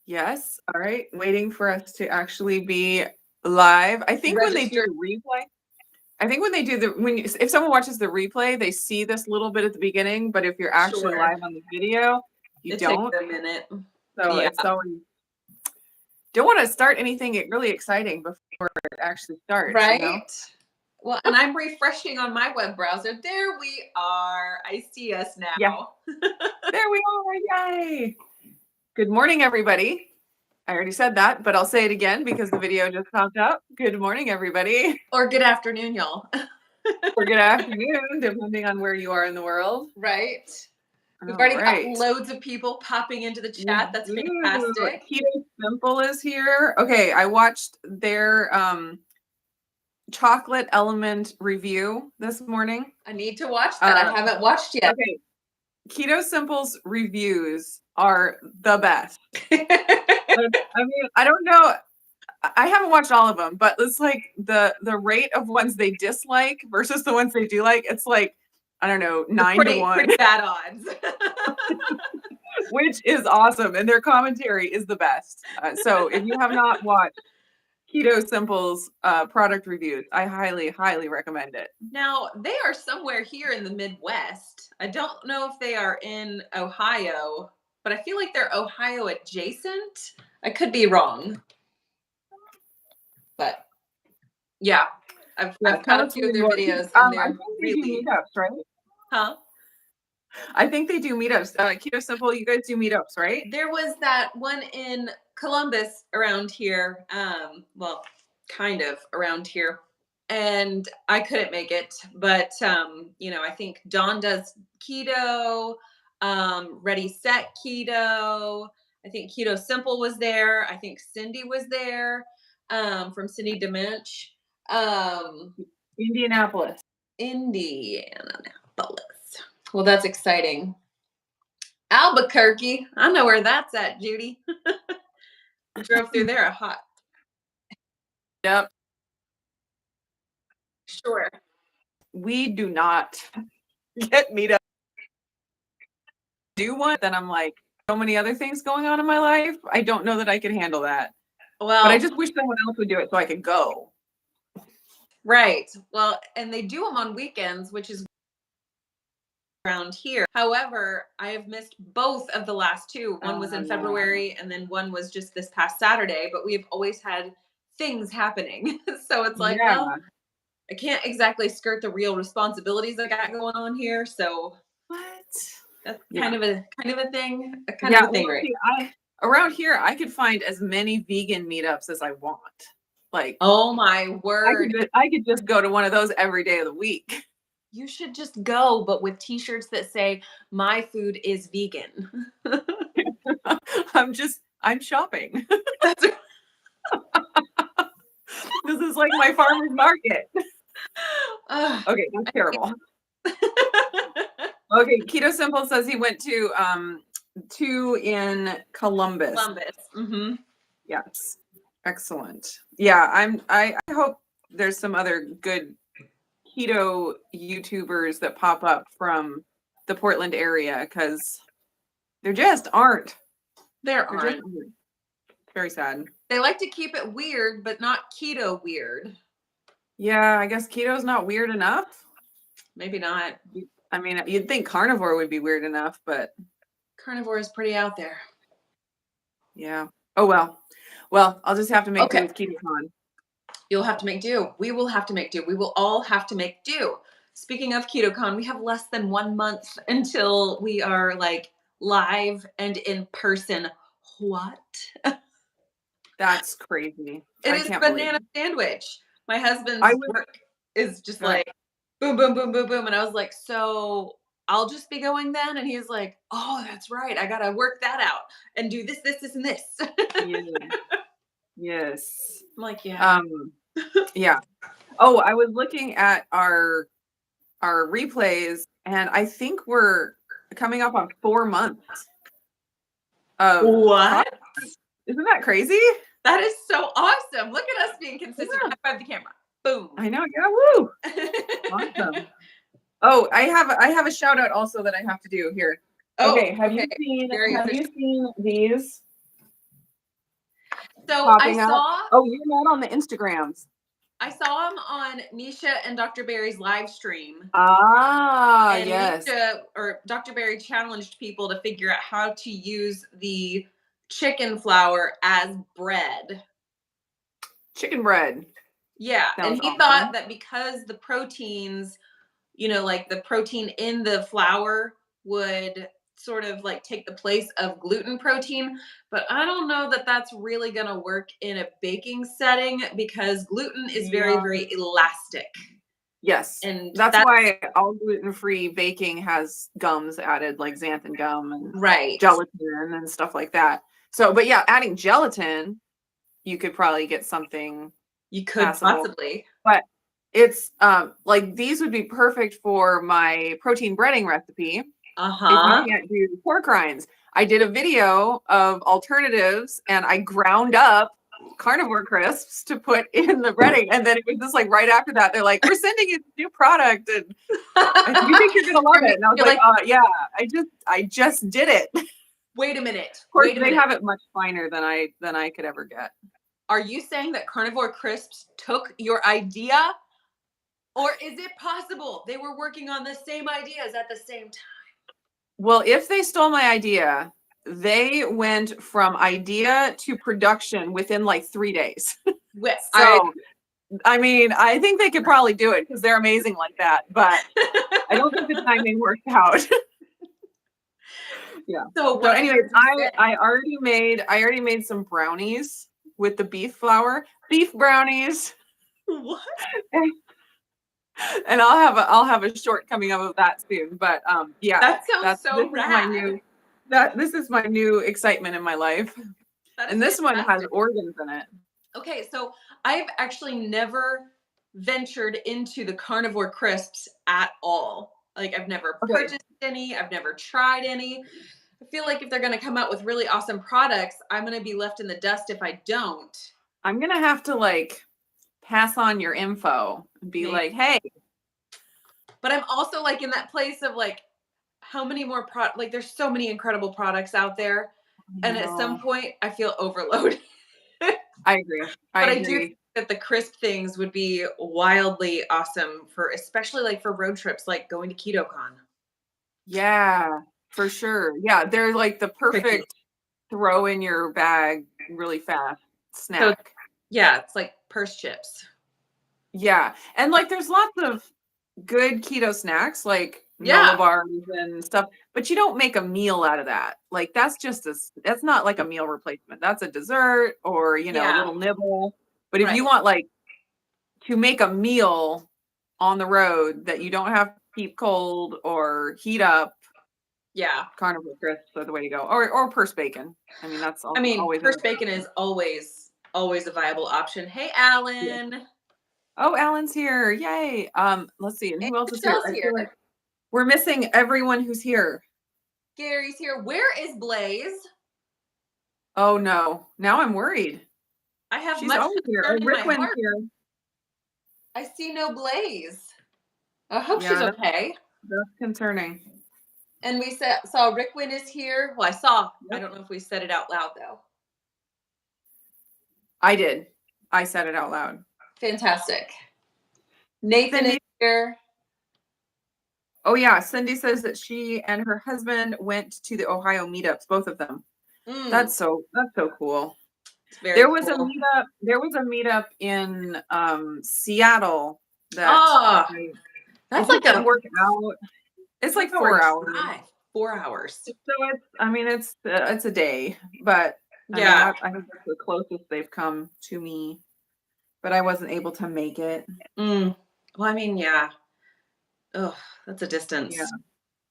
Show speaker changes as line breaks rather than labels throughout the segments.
Yes. All right. Waiting for us to actually be live. I think when they do the replay, if someone watches the replay, they see this little bit at the beginning, but if you're actually live on the video, you don't.
Takes a minute.
So it's always, don't want to start anything really exciting before it actually starts.
Right.
You know?
Well, and I'm refreshing on my web browser. There we are. I see us now.
Yeah. There we are. Yay. Good morning, everybody. I already said that, but I'll say it again because the video just popped up. Good morning, everybody.
Or good afternoon, y'all.
Or good afternoon, depending on where you are in the world.
Right. We've already got loads of people popping into the chat. That's fantastic.
Keto Simple is here. Okay, I watched their chocolate element review this morning.
I need to watch that. I haven't watched yet.
Okay. Keto Simple's reviews are the best. I mean, I don't know. I haven't watched all of them, but it's like the rate of ones they dislike versus the ones they do like. It's like, I don't know, 9 to 1.
Pretty bad odds.
Which is awesome. And their commentary is the best. So if you have not watched Keto Simple's product reviews, I highly, highly recommend it.
Now, they are somewhere here in the Midwest. I don't know if they are in Ohio, but I feel like they're Ohio adjacent. I could be wrong. But yeah, I've caught a few of their videos. And
I think they do meetups, right?
Huh?
I think they do meetups. Keto Simple, you guys do meetups, right?
There was that one in Columbus around here. Well, kind of around here. And I couldn't make it. But, I think Dawn does keto, Ready Set Keto. I think Keto Simple was there. I think Cindy was there. From Cindy Demench.
Indianapolis.
Well, that's exciting. Albuquerque. I know where that's at, Judy. I drove through there a hot.
Yep.
Sure.
We do not get meetup. Do one, then I'm like, so many other things going on in my life. I don't know that I can handle that.
Well,
but I just wish someone else would do it so I could go.
Right. Well, and they do them on weekends, which is around here. However, I have missed both of the last two. One was in February and then one was just this past Saturday, but we've always had things happening. So it's like, well, I can't exactly skirt the real responsibilities I got going on here. So that's kind of a thing. Right?
Around here, I could find as many vegan meetups as I want. Like,
oh my word.
I could just go to one of those every day of the week.
You should just go, but with t-shirts that say, my food is vegan.
I'm shopping. This is like my farmer's market. Okay, that's terrible. Okay, Keto Simple says he went to 2 in Columbus.
Mm-hmm.
Yes. Excellent. Yeah, I hope there's some other good keto YouTubers that pop up from the Portland area because there just aren't.
There aren't.
Very sad.
They like to keep it weird, but not keto weird.
Yeah, I guess keto's not weird enough.
Maybe not.
I mean, you'd think carnivore would be weird enough, but
carnivore is pretty out there.
Yeah. Oh, well. Well, I'll just have to make do with KetoCon.
You'll have to make do. We will have to make do. We will all have to make do. Speaking of KetoCon, we have less than 1 month until we are like live and in person. What?
That's crazy.
It is banana sandwich. My husband's work is just like boom, boom, boom, boom, boom. And I was like, so I'll just be going then. And he's like, oh, that's right. I got to work that out and do this, and this.
Yes.
I'm like, yeah.
Yeah. Oh, I was looking at our replays and I think we're coming up on 4 months.
What?
Isn't that crazy?
That is so awesome. Look at us being consistent. Yeah. High five the camera. Boom.
I know. Yeah. Woo. Awesome. Oh, I have a shout out also that I have to do here. Okay. Have you seen these?
So
popping up. Oh, you're not on the Instagrams.
I saw them on Nisha and Dr. Barry's live stream.
Ah,
and
yes.
Nisha or Dr. Barry challenged people to figure out how to use the chicken flour as bread.
Chicken bread.
Yeah.
Sounds
And he
awesome.
thought that because the proteins, like the protein in the flour would sort of like take the place of gluten protein. But I don't know that that's really going to work in a baking setting because gluten is very, very elastic.
Yes.
And
that's why all gluten-free baking has gums added, like xanthan gum and gelatin and stuff like that. So, but yeah, adding gelatin, you could probably get something.
You could possibly.
But it's like these would be perfect for my protein breading recipe. If you can't do pork rinds. I did a video of alternatives and I ground up Carnivore Crisps to put in the breading. And then it was just like right after that, they're like, we're sending you a new product and you think you're gonna love it. And I was like, yeah, I just did it.
Wait a minute.
Of course, they have it much finer than I could ever get.
Are you saying that Carnivore Crisps took your idea? Or is it possible they were working on the same ideas at the same time?
Well, if they stole my idea, they went from idea to production within like 3 days. So, I mean, I think they could probably do it because they're amazing like that. But I don't think the timing worked out. Yeah. So anyways, I already made some brownies with the beef flour. Beef brownies.
What?
And I'll have a short coming up of that soon. But yeah,
that sounds so rad.
This is my new excitement in my life. And this one has organs in it.
Okay, so I've actually never ventured into the Carnivore Crisps at all. Like I've never purchased any, I've never tried any. I feel like if they're going to come out with really awesome products, I'm going to be left in the dust if I don't.
I'm going to have to like pass on your info and be like, hey.
But I'm also like in that place of like, how many more like there's so many incredible products out there. And at some point I feel overloaded.
I agree.
I do think that the crisp things would be wildly awesome for, especially like for road trips, like going to KetoCon.
Yeah, for sure. Yeah. They're like the perfect throw in your bag really fast snack.
So, yeah. It's like purse chips.
Yeah. And like, there's lots of good keto snacks, like Nili bars and stuff, but you don't make a meal out of that. Like that's not like a meal replacement. That's a dessert or, a little nibble. But if you want like to make a meal on the road that you don't have to keep cold or heat up, Carnivore Crisps are the way to go. Or purse bacon. I mean, that's always
purse bacon is always a viable option. Hey, Alan.
Yeah. Oh, Alan's here. Yay. Let's see. And who else is here? I feel like we're missing everyone who's here.
Gary's here. Where is Blaze?
Oh no. Now I'm worried.
She's always
here. Oh, Rickwin's here.
I see no Blaze. I hope she's okay.
That's concerning.
And we saw Rickwin is here. Well, I don't know if we said it out loud though.
I did. I said it out loud.
Fantastic. Nathan is here.
Oh yeah, Cindy says that she and her husband went to the Ohio Meetups, both of them. That's so cool. There was cool. There was a meetup in Seattle that
that's like a
workout. It's like 4 hours.
4 hours.
So it's a day, but I think that's the closest they've come to me. But I wasn't able to make it.
Well, I mean, yeah. Oh, that's a distance.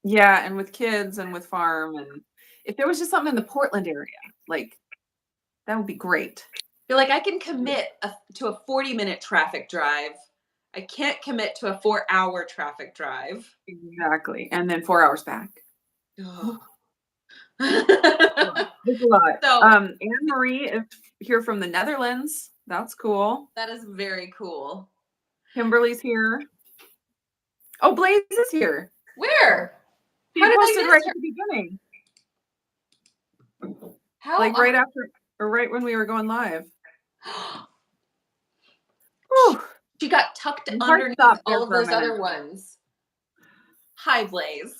Yeah, and with kids and with farm, and if there was just something in the Portland area, like that would be great.
I feel like I can commit to a 40-minute traffic drive. I can't commit to a 4-hour traffic drive.
Exactly, and then 4 hours back.
Oh.
There's a lot. So, Anne Marie is here from the Netherlands. That's cool.
That is very cool.
Kimberly's here. Oh, Blaze is here.
Where?
She posted right at the beginning.
How?
Like right after. or right when we were going live. Whew.
She got tucked
My heart
underneath
stopped there
all of
for a
those
minute.
other ones. Hi, Blaze.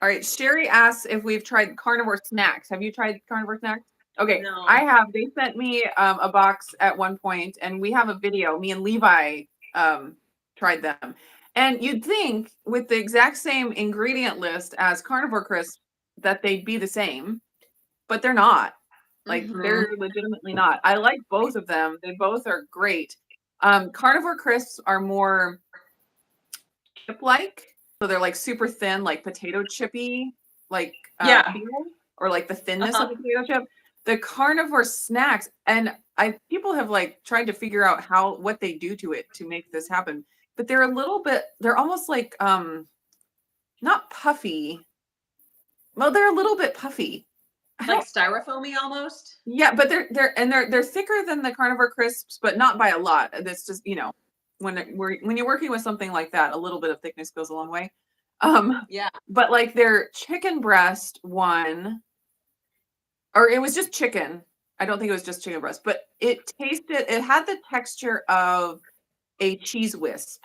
All right. Sherry asks if we've tried carnivore snacks. Have you tried carnivore snacks? Okay,
No.
I have. They sent me a box at one point, and we have a video. Me and Levi tried them. And you'd think with the exact same ingredient list as Carnivore Crisp that they'd be the same, but they're not. Like they're legitimately not. I like both of them. They both are great. Carnivore Crisps are more chip-like. So they're like super thin, like potato chippy, like feel, or like the thinness of a potato chip. The carnivore snacks, and people have like tried to figure out what they do to it to make this happen. But they're a little bit, they're almost like not puffy. Well, they're a little bit puffy.
Like styrofoamy almost?
Yeah, but they're thicker than the carnivore crisps, but not by a lot. That's just, when you're working with something like that, a little bit of thickness goes a long way.
Yeah.
But like their chicken breast one, or it was just chicken. I don't think it was just chicken breast, but it had the texture of a cheese wisp.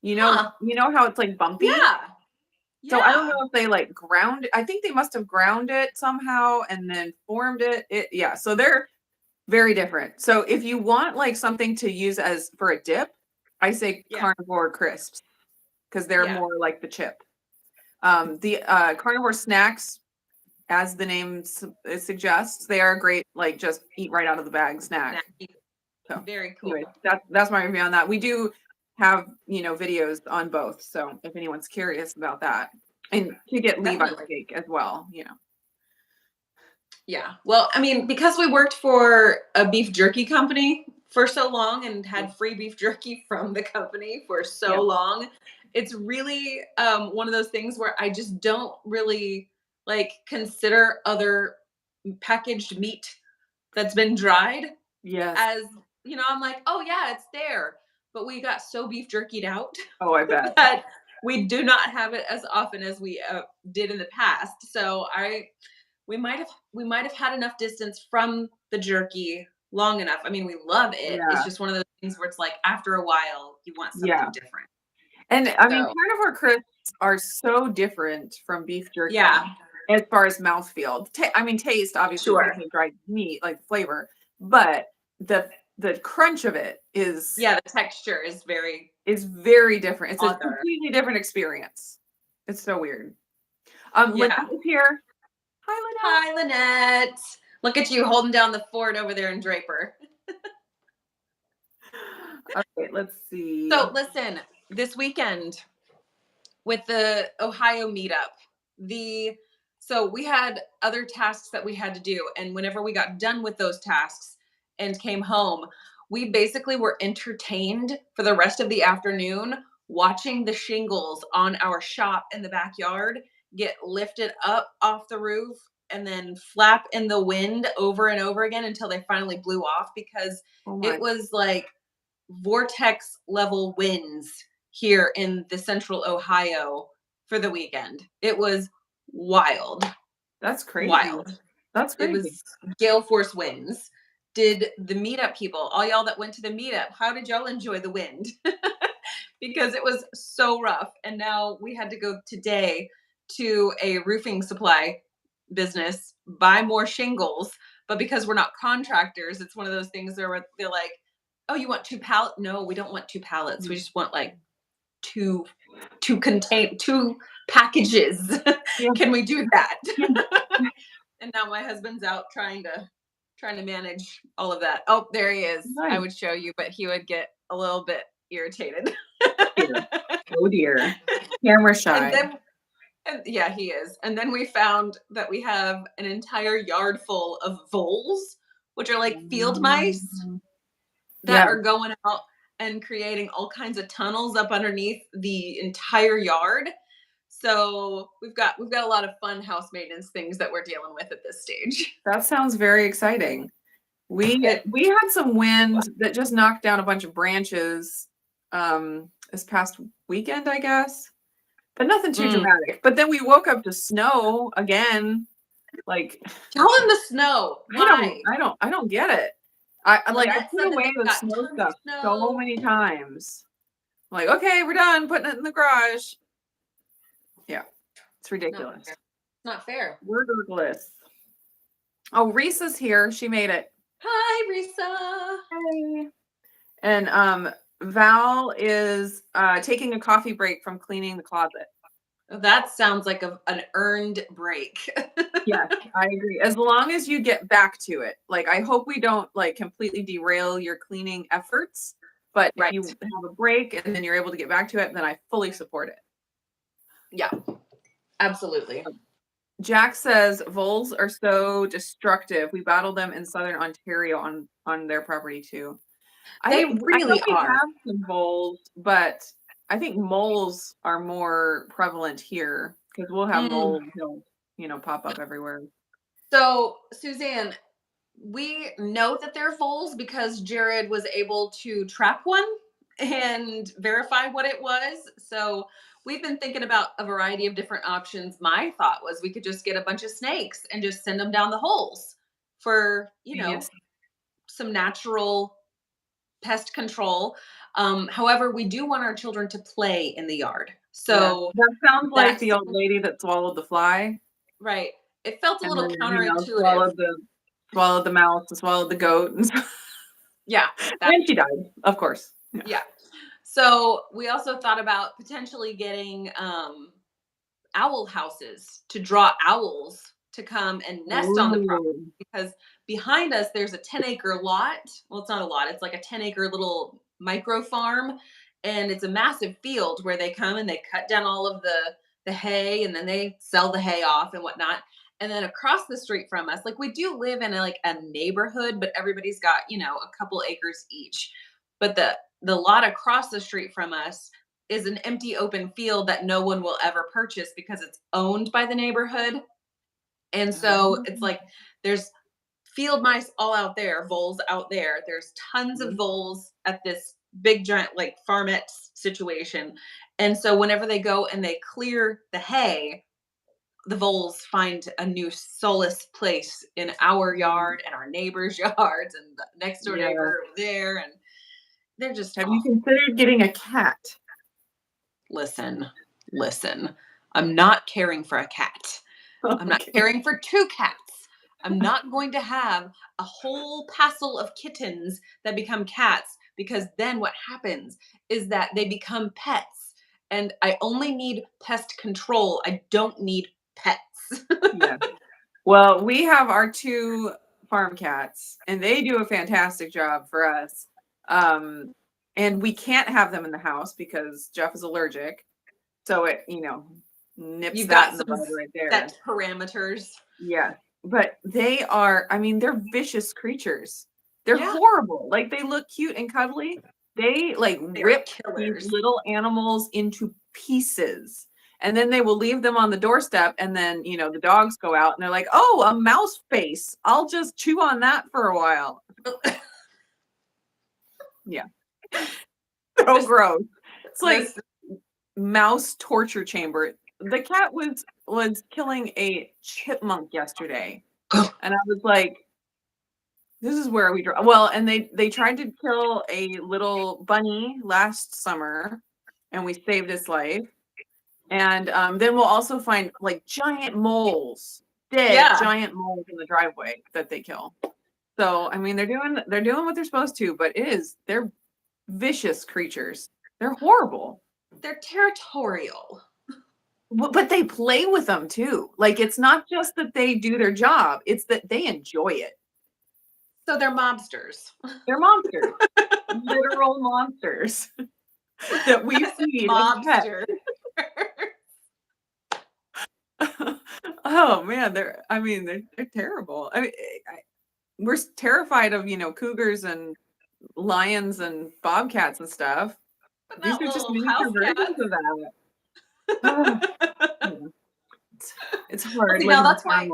You know how it's like bumpy?
Yeah.
So I don't know if they like ground it. I think they must have ground it somehow and then formed it. Yeah. So they're very different. So if you want like something to use as for a dip, I say carnivore crisps because they're more like the chip. The carnivore snacks, as the name suggests, they are great. Like just eat right out of the bag snack. So
very cool.
Anyway, that's my review on that. We do have videos on both. So if anyone's curious about that, and to get Levi's cake as well,
Yeah. Well, I mean, because we worked for a beef jerky company for so long and had free beef jerky from the company for so long, it's really one of those things where I just don't really like consider other packaged meat that's been dried as, I'm like, oh yeah, it's there. But we got so beef jerkied out.
Oh, I bet.
That we do not have it as often as we did in the past. So we might have had enough distance from the jerky long enough. I mean, we love it.
Yeah.
It's just one of those things where it's like after a while you want something different.
And I mean, carnivore crisps are so different from beef jerky.
Yeah.
As far as mouthfeel. I mean, taste, obviously, because of dried meat, like flavor, but the crunch of it is
the texture is very
different. It's a completely different experience. It's so weird. Lynette is here. Hi,
Lynette. Hi, Lynette. Look at you holding down the fort over there in Draper.
Okay, let's see.
So listen, this weekend with the Ohio meetup, so we had other tasks that we had to do. And whenever we got done with those tasks and came home, we basically were entertained for the rest of the afternoon watching the shingles on our shop in the backyard get lifted up off the roof and then flap in the wind over and over again until they finally blew off, because it was like vortex level winds here in the central Ohio for the weekend. It was wild.
That's crazy.
Wild.
That's crazy.
It was gale force winds. Did the meetup people, all y'all that went to the meetup, how did y'all enjoy the wind? Because it was so rough. And now we had to go today to a roofing supply business, buy more shingles. But because we're not contractors, it's one of those things where they're like, oh, you want 2 pallets? No, we don't want 2 pallets. We just want like two packages. Can we do that? And now my husband's out trying to manage all of that. Oh, there he is. Nice. I would show you, but he would get a little bit irritated.
Oh dear. Camera shy.
Yeah, he is. And then we found that we have an entire yard full of voles, which are like field mice that are going out and creating all kinds of tunnels up underneath the entire yard. So we've got a lot of fun house maintenance things that we're dealing with at this stage.
That sounds very exciting. We had some wind that just knocked down a bunch of branches this past weekend, I guess, but nothing too dramatic. But then we woke up to snow again Like,
Y'all in the snow. Why?
I don't get it. I like, I
Lynette
put
said that
away
they
the
got
snow
tons of
stuff so
snow.
many times. I'm like, okay, we're done putting it in the garage. Yeah, it's ridiculous.
Not fair.
We're ridiculous. Oh, Risa's here. She made it.
Hi, Risa.
Hey. And Val is taking a coffee break from cleaning the closet.
That sounds like an earned break.
Yes, I agree. As long as you get back to it. Like, I hope we don't like completely derail your cleaning efforts, but if
Right.
you have a break and then you're able to get back to it, then I fully support it.
Yeah, absolutely.
Jack says voles are so destructive. We battle them in southern Ontario on their property too.
They
I know
really
we
are.
have some voles, but I think moles are more prevalent here because we'll have moles, pop up everywhere.
So, Suzanne, we know that they're voles because Jared was able to trap one and verify what it was. So, we've been thinking about a variety of different options. My thought was we could just get a bunch of snakes and just send them down the holes for,
Yes.
some natural pest control. However, we do want our children to play in the yard. So
that sounds like
that's
the old lady that swallowed the fly.
right. It felt a
And
little
then,
counterintuitive.
swallowed the mouse and swallowed the goat. And
Yeah.
and she died, of course.
Yeah. So we also thought about potentially getting owl houses to draw owls to come and nest on the property,
Ooh.
because behind us there's a 10-acre lot. Well, it's not a lot, it's like a 10-acre little micro farm, and it's a massive field where they come and they cut down all of the hay, and then they sell the hay off and whatnot. And then across the street from us, like, we do live in a neighborhood, but everybody's got a couple acres each. But the lot across the street from us is an empty open field that no one will ever purchase because it's owned by the neighborhood. And so it's like there's field mice all out there, voles out there. There's tons of voles at this big giant like farmette situation. And so whenever they go and they clear the hay, the voles find a new solace place in our yard and our neighbors' yards and the next door neighbor over there. And they're just
Have
awful.
you considered getting a cat?
Listen. I'm not caring for a cat. I'm not caring for 2 cats. I'm not going to have a whole passel of kittens that become cats, because then what happens is that they become pets, and I only need pest control. I don't need pets.
Yeah. Well, we have our 2 farm cats, and they do a fantastic job for us. And we can't have them in the house because Jeff is allergic. So it, nips
You've
that
got
in the
some
bud right there.
set parameters.
Yeah. But they are, I mean, they're vicious creatures. They're
Yeah.
horrible. Like, they look cute and cuddly. They rip these little animals into pieces. And then they will leave them on the doorstep, and then, the dogs go out and they're like, "Oh, a mouse face. I'll just chew on that for a while." Yeah. So gross. It's like mouse torture chamber. The cat was killing a chipmunk yesterday. And I was like, this is where we draw. Well, and they tried to kill a little bunny last summer, and we saved its life. And then we'll also find like giant moles, giant moles in the driveway that they kill. So I mean, they're doing what they're supposed to, but they're vicious creatures. They're horrible.
They're territorial.
But they play with them too. Like, it's not just that they do their job; it's that they enjoy it.
So they're mobsters.
They're monsters, literal monsters that we feed.
Mobster.
Oh man, they're terrible. I mean, we're terrified of cougars and lions and bobcats and stuff.
But
These are just miniature versions of that. It's hard.
Now that's why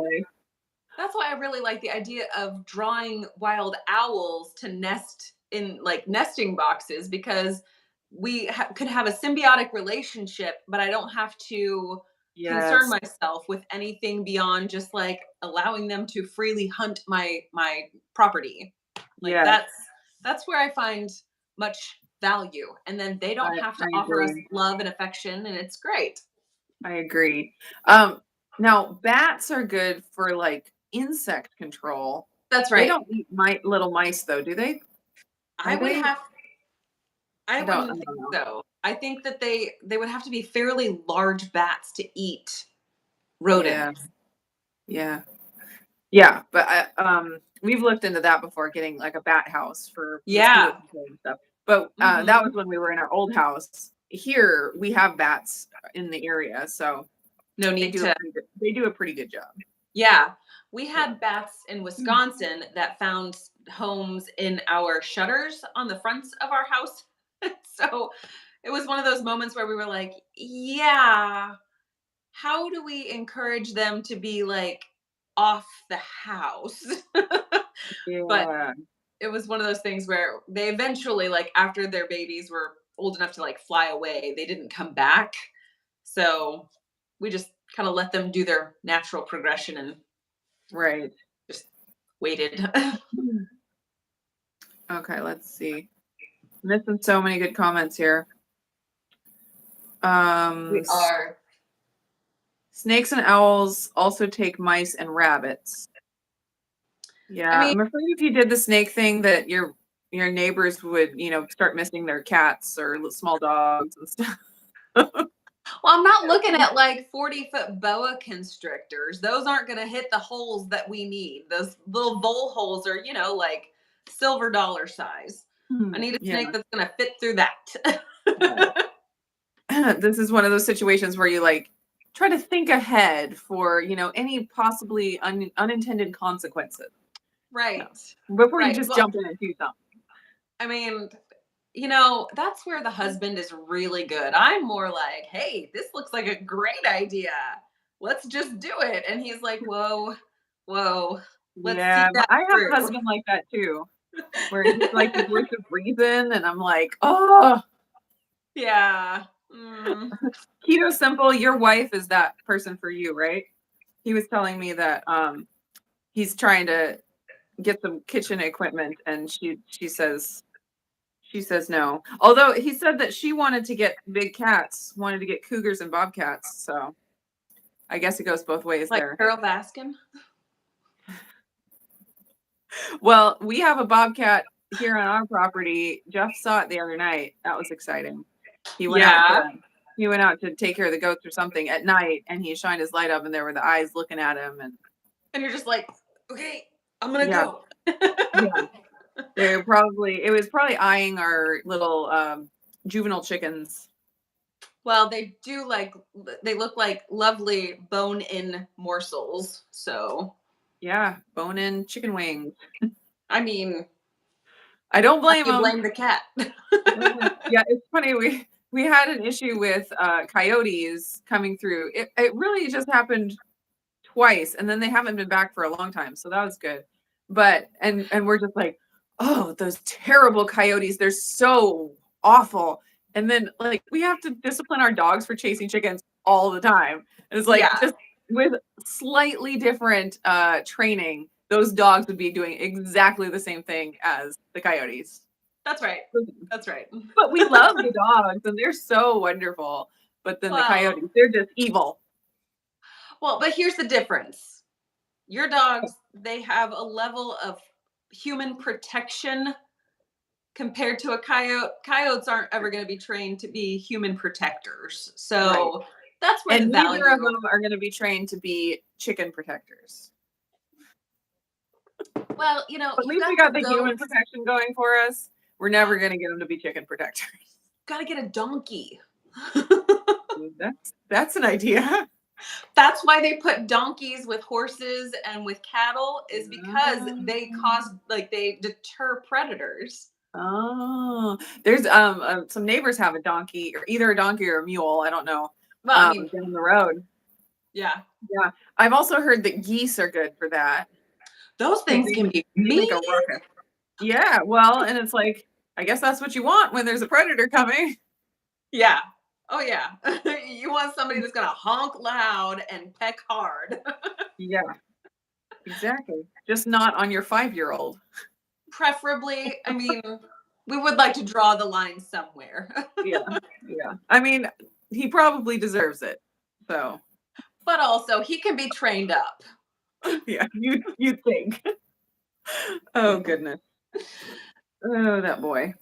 I really like the idea of drawing wild owls to nest in like nesting boxes, because we could have a symbiotic relationship, but I don't have to concern
Yes.
myself with anything beyond just like allowing them to freely hunt my property. Like
Yes.
that's where I find much value. And then they don't have to
I
offer us
agree.
love and affection, and it's great.
I agree. Now bats are good for like insect control.
That's
They
right.
don't eat little mice though, do they?
I
Are
would
they?
have I
I
wouldn't
don't
think
know.
so. I think that they would have to be fairly large bats to eat
Yeah.
rodents.
Yeah. Yeah. But we've looked into that before, getting like a bat house for mosquito
Yeah.
control and stuff. But that was
Mhm.
when we were in our old house. Here we have bats in the area, so
No need to.
they do a pretty good job.
Yeah. We
Yeah.
had bats in Wisconsin that found homes in our shutters on the fronts of our house. So it was one of those moments where we were like, yeah, how do we encourage them to be like off the house? But
Yeah.
it was one of those things where they eventually, like after their babies were old enough to like fly away, they didn't come back. So we just kind of let them do their natural progression and
Right.
just waited.
Okay, let's see. Missing so many good comments here.
We are.
Snakes and owls also take mice and rabbits.
I
Yeah,
mean,
I'm afraid if you did the snake thing that your neighbors would, start missing their cats or small dogs and stuff.
well, I'm not looking at like 40-foot boa constrictors. Those aren't going to hit the holes that we need. Those little vole holes are, like silver dollar size. I need a
Yeah.
snake that's going to fit through that.
This is one of those situations where you like try to think ahead for, any possibly unintended consequences.
Right.
Before you
Right.
just
Well,
jump in and do something.
I mean, that's where the husband is really good. I'm more like, hey, this looks like a great idea. Let's just do it. And he's like, whoa, whoa, let's see
Yeah,
that
I have a
through.
husband like that too, where he's like the voice of reason, and I'm like, oh,
Yeah.
Keto Simple, your wife is that person for you, right? He was telling me that he's trying to get some kitchen equipment, and she says no. Although he said that she wanted to get big cats, wanted to get cougars and bobcats, so I guess it goes both ways
Like
there.
Carol Baskin.
Well, we have a bobcat here on our property. Jeff saw it the other night. That was exciting. He went out
Yeah.
to he went out to take care of the goats or something at night, and he shined his light up, and there were the eyes looking at him, and
And you're just like, okay, I'm gonna
yeah,
go.
yeah. It was probably eyeing our little juvenile chickens.
Well, they look like lovely bone-in morsels. So
Yeah, bone-in chicken wings.
I mean,
I don't
how
blame
do you
them.
blame the cat?
Yeah, it's funny. We had an issue with coyotes coming through. It really just happened twice, and then they haven't been back for a long time, so that was good. But and we're just like, oh, those terrible coyotes, they're so awful. And then like we have to discipline our dogs for chasing chickens all the time. And it's like
Yeah.
just with slightly different training, those dogs would be doing exactly the same thing as the coyotes.
That's right. That's right.
But we love the dogs and they're so wonderful. But then the
Well,
coyotes, they're just evil.
but here's the difference. Your dogs, they have a level of human protection compared to a coyote. Coyotes aren't ever going to be trained to be human protectors.
Right.
So that's where
And
the
neither of
value.
them are going to be trained to be chicken protectors.
Well,
At
you
least we got the human protection going for us. We're never going to get them to be chicken protectors.
got to get a donkey.
That's an idea.
That's why they put donkeys with horses and with cattle, is because they they deter predators.
Oh, there's some neighbors have a donkey, or either a donkey or a mule. I don't know.
Well, I mean,
down the road.
yeah.
Yeah, I've also heard that geese are good for that.
Those things can be
They make
mean.
a ruckus. Yeah, well, and it's like I guess that's what you want when there's a predator coming.
Yeah. Oh yeah. You want somebody that's gonna honk loud and peck hard.
Yeah, exactly. Just not on your 5-year-old.
Preferably, I mean, we would like to draw the line somewhere.
Yeah, yeah. I mean, he probably deserves it. So,
But also, he can be trained up.
yeah, you think. Oh goodness. Oh, that boy.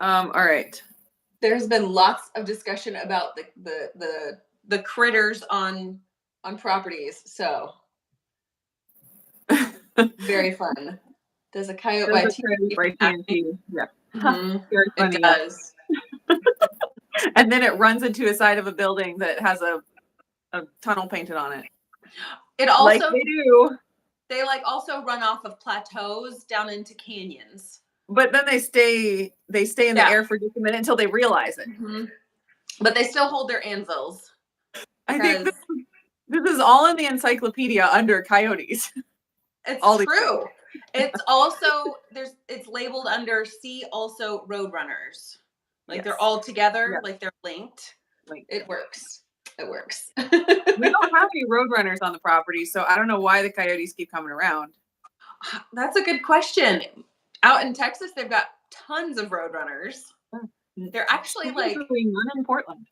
All right.
There's been lots of discussion about the critters on properties. So very fun. Does a coyote
Those
by
are created by
TNT?
TNT. Yeah.
Mhm.
Very
It
funny.
does.
And then it runs into a side of a building that has a tunnel painted on it.
It
Like
also
they do.
they like also run off of plateaus down into canyons.
But then they stay in the
Yeah.
air for just a minute until they realize it.
Mhm. But they still hold their anvils.
I think
Because
this is all in the encyclopedia under coyotes.
it's
All these
true. It's also it's labeled under see also roadrunners. Like
Yes.
they're all together,
Yeah.
like they're linked.
Like,
It works. It works.
we don't have any roadrunners on the property, so I don't know why the coyotes keep coming around.
That's a good question. Out in Texas, they've got tons of roadrunners. They're actually like
none in Portland.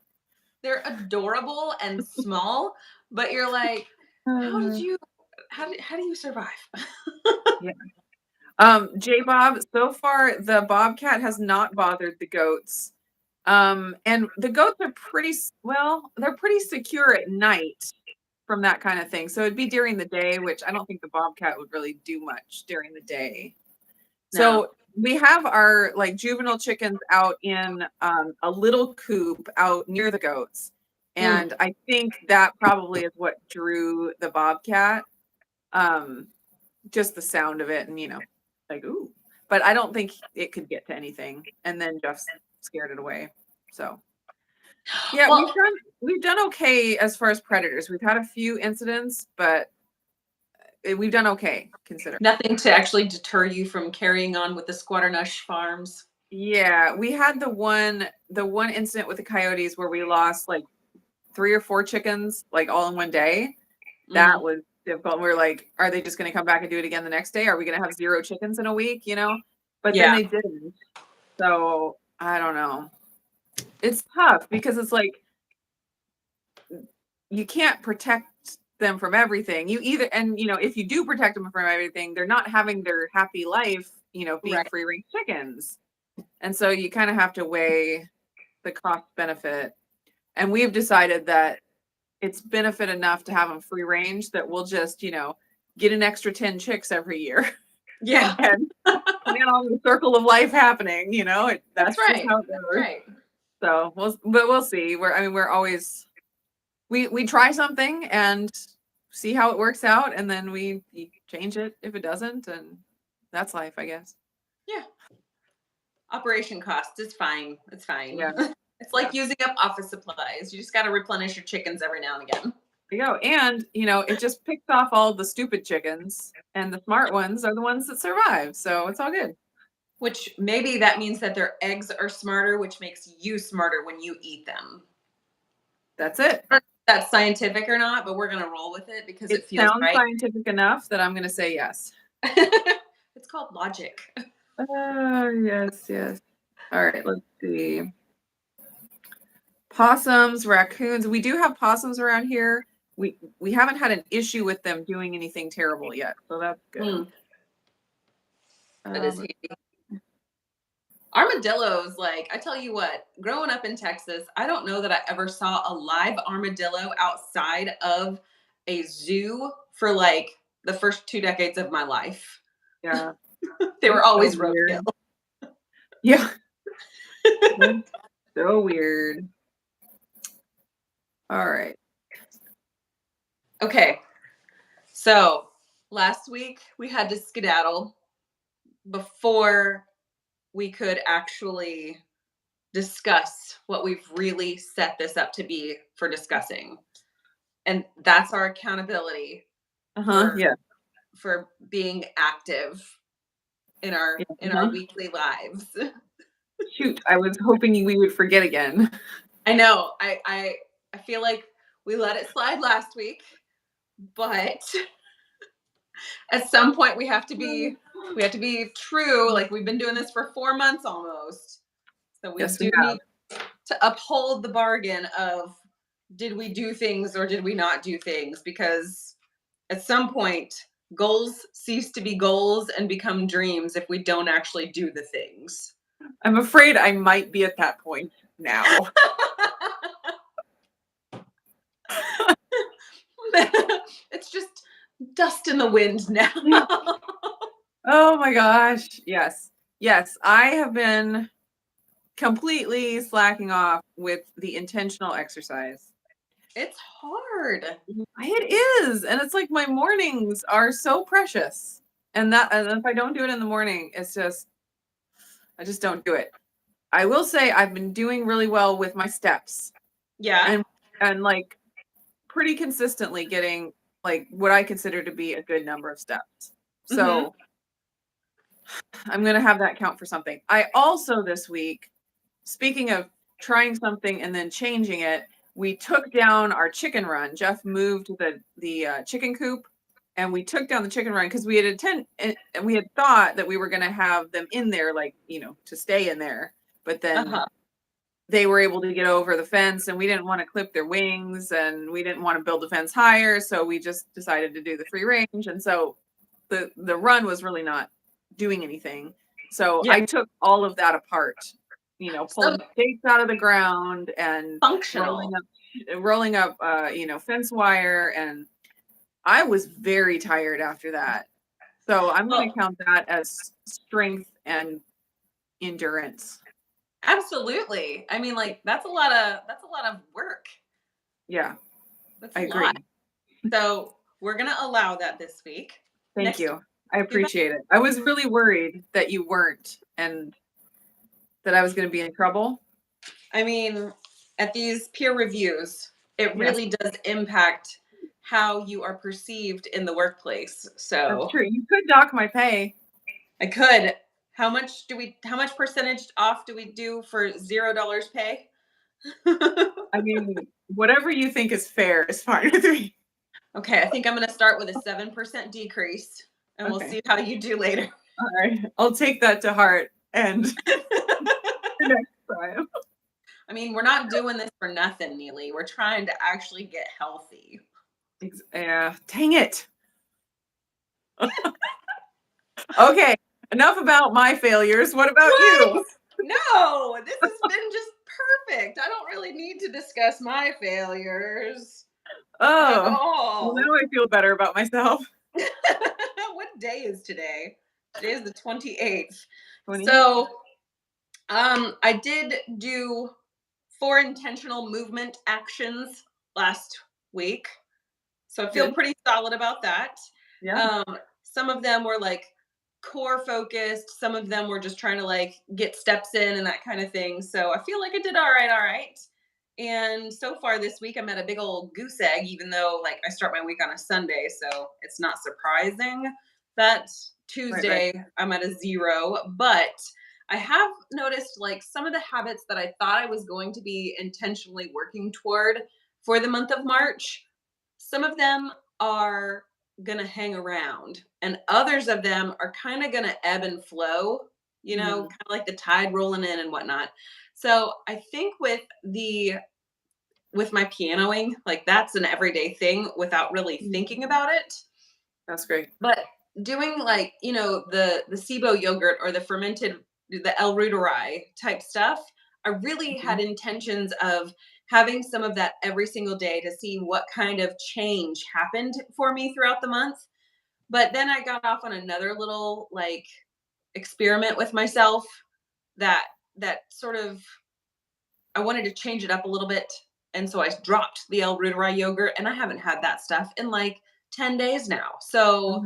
they're adorable and small, but you're like, how do you survive?
Yeah. J Bob, so far the bobcat has not bothered the goats. And the goats are they're pretty secure at night from that kind of thing. So it'd be during the day, which I don't think the bobcat would really do much during the day.
No.
So we have our like juvenile chickens out in a little coop out near the goats. And I think that probably is what drew the bobcat. Just the sound of it and like ooh. But I don't think it could get to anything. And then Jeff scared it away. So yeah,
Well,
we've done okay as far as predators. We've had a few incidents, but we've done okay considering.
nothing to actually deter you from carrying on with the Squatternush farms.
Yeah, we had the one incident with the coyotes where we lost like 3 or 4 chickens like all in one day. That was difficult. We're like, are they just going to come back and do it again the next day? Are we going to have 0 chickens in a week? But then they didn't. So I don't know. It's tough because it's like you can't protect them from everything. If you do protect them from everything, they're not having their happy life, being free range chickens. And so you kind of have to weigh the cost benefit. And we've decided that it's benefit enough to have them free range that we'll just, get an extra 10 chicks every year.
Yeah.
And plan on the circle of life happening, that's
right.
just how it goes.
That's right.
So we'll see. We're always we try something and see how it works out, and then we change it if it doesn't, and that's life, I guess.
Yeah. Operation costs is fine. It's fine.
Yeah.
It's like using up office supplies. You just got to replenish your chickens every now and again.
There you go. And it just picks off all the stupid chickens, and the smart ones are the ones that survive. So it's all good.
Which maybe that means that their eggs are smarter, which makes you smarter when you eat them.
That's it.
That's scientific or not, but we're going to roll with it because it feels
sounds
right.
scientific enough that I'm going to say yes.
It's called logic.
Yes. All right, let's see. Possums, raccoons. We do have possums around here. We haven't had an issue with them doing anything terrible yet, so that's good.
That is handy. Armadillos, like, I tell you what, growing up in Texas, I don't know that I ever saw a live armadillo outside of a zoo for like the first 2 decades of my life.
Yeah.
They were always roadkill.
Yeah. So weird. All right.
Okay. So last week we had to skedaddle before we could actually discuss what we've really set this up to be for discussing. And that's our accountability for being active in our weekly lives.
Shoot, I was hoping we would forget again.
I know. I feel like we let it slide last week, but at some point we have to be true. Like we've been doing this for 4 months almost. So we
Yes, we
do
have.
need to uphold the bargain of did we do things or did we not do things? Because at some point, goals cease to be goals and become dreams if we don't actually do the things.
I'm afraid I might be at that point now.
It's just dust in the wind now.
Oh my gosh. Yes. Yes, I have been completely slacking off with the intentional exercise.
It's hard.
It is. And it's like my mornings are so precious. And if I don't do it in the morning, I just don't do it. I will say I've been doing really well with my steps.
Yeah.
And like pretty consistently getting like what I consider to be a good number of steps. So I'm going to have that count for something. I also this week, speaking of trying something and then changing it, we took down our chicken run. Jeff moved the chicken coop, and we took down the chicken run because we had thought that we were going to have them in there, like to stay in there. But then they were able to get over the fence, and we didn't want to clip their wings, and we didn't want to build the fence higher, so we just decided to do the free range. And so the run was really not doing anything. So
Yeah.
I took all of that apart, pulling stakes out of the ground and
Functional.
rolling up, fence wire. And I was very tired after that. So I'm going to count that as strength and endurance.
Absolutely. I mean, like that's a lot of work.
Yeah,
That's
I
a
agree.
lot. So we're gonna allow that this week.
Thank you. I appreciate it. I was really worried that you weren't and that I was going to be in trouble.
I mean, at these peer reviews, it really does impact how you are perceived in the workplace. So
that's true. You could dock my pay.
I could. How much percentage off do we do for $0 pay?
I mean, whatever you think is fair is fine with me.
Okay, I think I'm going to start with a 7% decrease, and we'll see how you do later.
All right, I'll take that to heart and next time.
I mean, we're not doing this for nothing, Nili. We're trying to actually get healthy.
Yeah, dang it. Okay, enough about my failures. What about you?
No, this has been just perfect. I don't really need to discuss my failures.
Oh, well, now I feel better about myself.
What day is today? Today is the 28th. So, I did do 4 intentional movement actions last week. So I feel pretty solid about that.
Yeah.
Some of them were like core focused. Some of them were just trying to like get steps in and that kind of thing. So I feel like I did all right. And so far this week, I'm at a big old goose egg, even though like I start my week on a Sunday. So it's not surprising that Tuesday I'm at a 0. But I have noticed like some of the habits that I thought I was going to be intentionally working toward for the month of March. Some of them are going to hang around, and others of them are kind of going to ebb and flow, kind of like the tide rolling in and whatnot. So I think with my pianoing, like that's an everyday thing without really thinking about it.
That's great.
But doing like, the SIBO yogurt or the El Reuteri type stuff, I really had intentions of having some of that every single day to see what kind of change happened for me throughout the month. But then I got off on another little like experiment with myself that sort of I wanted to change it up a little bit. And so I dropped the El Reuteri yogurt, and I haven't had that stuff in like 10 days now. So,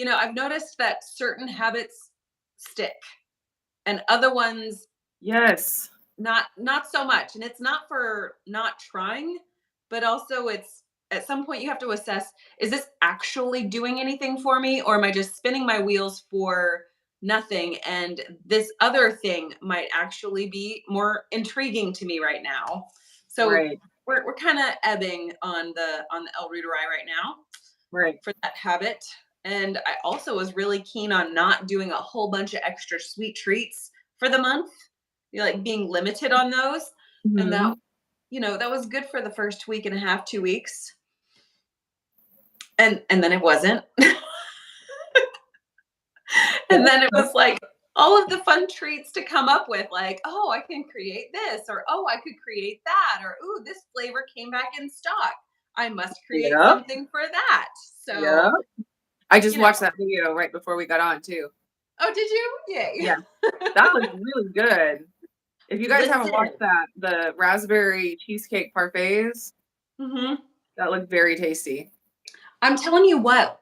I've noticed that certain habits stick and other ones not so much. And it's not for not trying, but also it's at some point you have to assess, is this actually doing anything for me, or am I just spinning my wheels for nothing, and this other thing might actually be more intriguing to me right now. So
Right.
we're kind of ebbing on the L. reuteri right now
Right.
for that habit. And I also was really keen on not doing a whole bunch of extra sweet treats for the month. Like being limited on those. And that,
Mhm.
that was good for the first week and a half, 2 weeks. And then it wasn't. And then it was like all of the fun treats to come up with, like, oh, I can create this, or oh, I could create that, or ooh, this flavor came back in stock. I must create
Yep.
something for that.
Yep.
So,
I just watched that video right before we got on too.
Oh, did you? Yay.
Yeah. That was really good. If you guys haven't watched
Listen.
that, the raspberry cheesecake parfaits, that looked very tasty.
I'm telling you what,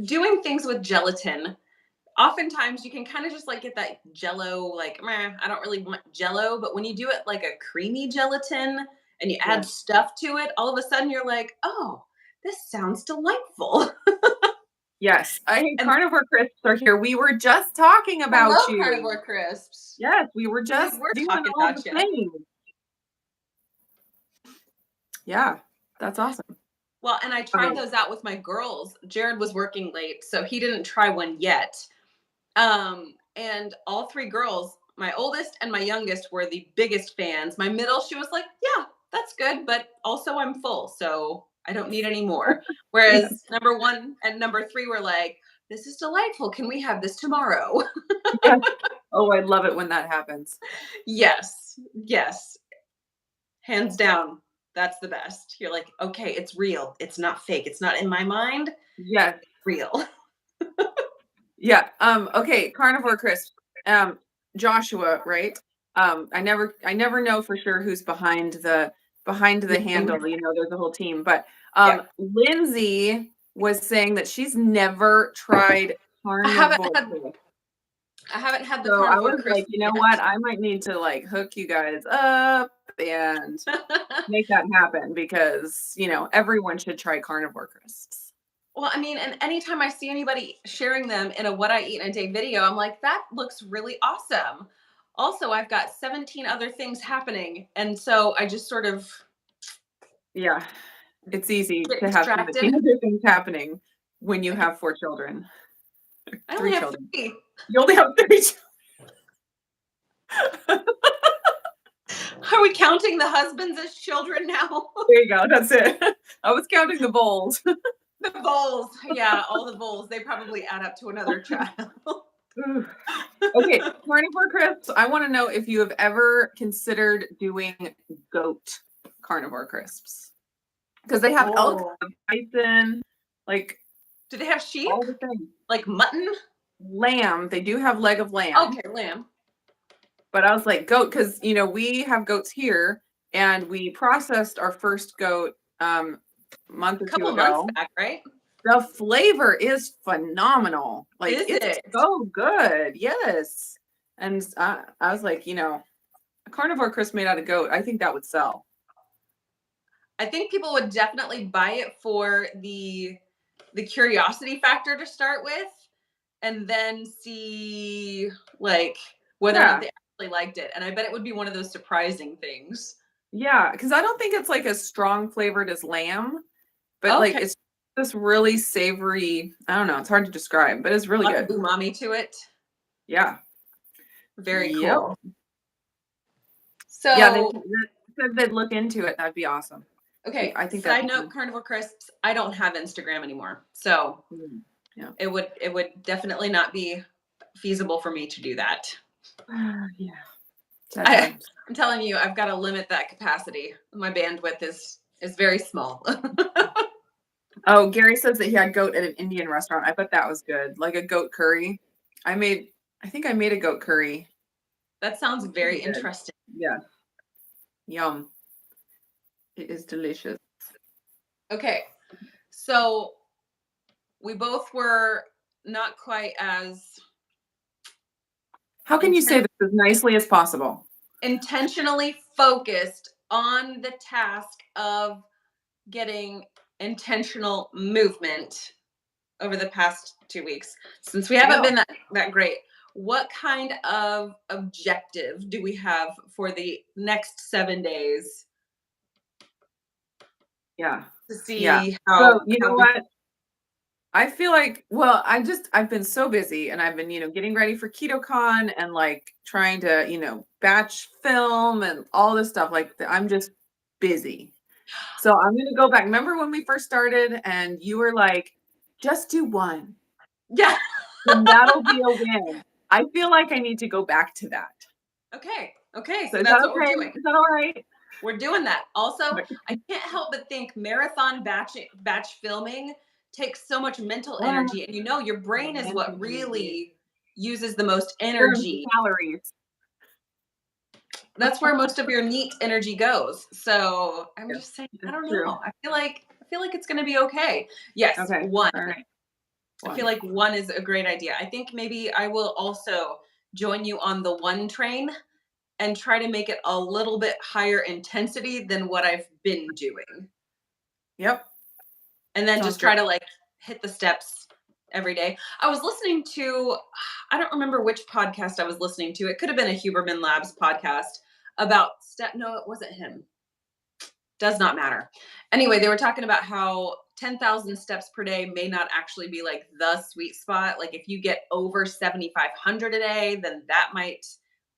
doing things with gelatin, oftentimes you can kind of just like get that jello, like, meh, I don't really want jello. But when you do it like a creamy gelatin and you add
Yeah.
stuff to it, all of a sudden you're like, oh, this sounds delightful.
Yes.
And
Carnivore Crisps are here. We were just talking about
hello,
you.
Carnivore Crisps.
Yes, we were just
We're
doing
talking
all
about
the
you.
things. Yeah, that's awesome.
Well, and I tried those out with my girls. Jared was working late, so he didn't try one yet. And all three girls, my oldest and my youngest, were the biggest fans. My middle, she was like, yeah, that's good, but also I'm full, so I don't need any more. Whereas number 1 and number 3 were like, this is delightful. Can we have this tomorrow?
Yes. Oh, I love it when that happens.
Yes. Yes. Hands down. That's the best. You're like, okay, it's real. It's not fake. It's not in my mind.
Yes.
Real.
Yeah. Okay. Carnivore Crisp. Joshua, right? I never know for sure who's behind the handle. You know, there's a whole team. But Lindsay was saying that she's never tried Carnivore Crisp.
I haven't had the
So I
Carnivore
was
Crisp
like, you know
yet.
what? I might need to like hook you guys up and make that happen because, you know, everyone should try Carnivore Crisps.
Well, I mean, and anytime I see anybody sharing them in a what I eat in a day video, I'm like, that looks really awesome. Also, I've got 17 other things happening. And so I just sort of
Yeah. It's easy
get
to have
distracted.
17 other things happening when you have 4 children.
I
3
only have
children.
3.
You only have 3 children.
Are we counting the husbands as children now?
There you go. That's it. I was counting the bowls.
The bowls. Yeah, all the bowls. They probably add up to another child.
Okay, Carnivore Crisps. I want to know if you have ever considered doing goat Carnivore Crisps. Because they have elk, bison, like.
Do they have sheep?
All the things.
Like mutton?
Lamb. They do have leg of lamb.
Okay, lamb.
But I was like, goat, because, you know, we have goats here, and we processed our first goat month or 2 ago.
Months back, right?
The flavor is phenomenal. Like, it's so good. Yes. And I was like, you know, a Carnivore Crisp made out of goat, I think that would sell.
I think people would definitely buy it for the curiosity factor to start with, and then see like whether or not they actually liked it. And I bet it would be one of those surprising things.
Yeah, because I don't think it's like as strong flavored as lamb, but like it's this really savory. I don't know. It's hard to describe, but it's really good.
Umami to it.
Yeah.
Very cool.
So yeah, they said they'd look into it. That'd be awesome.
Okay. I think side note, Carnivore Crisps. I don't have Instagram anymore, so yeah, it would definitely not be feasible for me to do that.
Yeah.
I'm telling you, I've got to limit that capacity. My bandwidth is very small.
Oh, Gary says that he had goat at an Indian restaurant. I bet that was good. Like a goat curry. I think I made a goat curry.
That sounds very interesting.
Yeah. Yum. It is delicious.
Okay. So we both were not quite as.
How can you say this as nicely as possible?
Intentionally focused on the task of getting intentional movement over the past 2 weeks. Since we haven't been that great, what kind of objective do we have for the next 7 days
Yeah.
to
Yeah.
see
So,
how
you know
how we
what? I feel like, well, I've been so busy and I've been, getting ready for KetoCon and like trying to, batch film and all this stuff. Like I'm just busy. So I'm going to go back. Remember when we first started and you were like, just do one
Yeah.
and that'll be a win. I feel like I need to go back to that.
Okay.
So
So
is that
that's what we're
okay?
doing.
Is that all right?
We're doing that. Also,
Okay.
I can't help but think marathon batch filming takes so much mental
Oh,
energy, and your brain is what
energy.
really uses the most
Burns
energy.
calories.
That's where most of your neat energy goes. So I'm
Yeah,
just saying, I
that's
don't
true.
know. I feel like it's gonna be okay. Yes,
Okay.
one.
All right.
I feel
One.
like one is a great idea. I think maybe I will also join you on the one train and try to make it a little bit higher intensity than what I've been doing.
Yep.
And then
Sounds
just
great.
try to like hit the steps every day. I was listening to, I don't remember which podcast I was listening to. It could have been a Huberman Labs podcast about no, it wasn't him. Does not matter. Anyway, they were talking about how 10,000 steps per day may not actually be like the sweet spot. Like if you get over 7,500 a day, then that might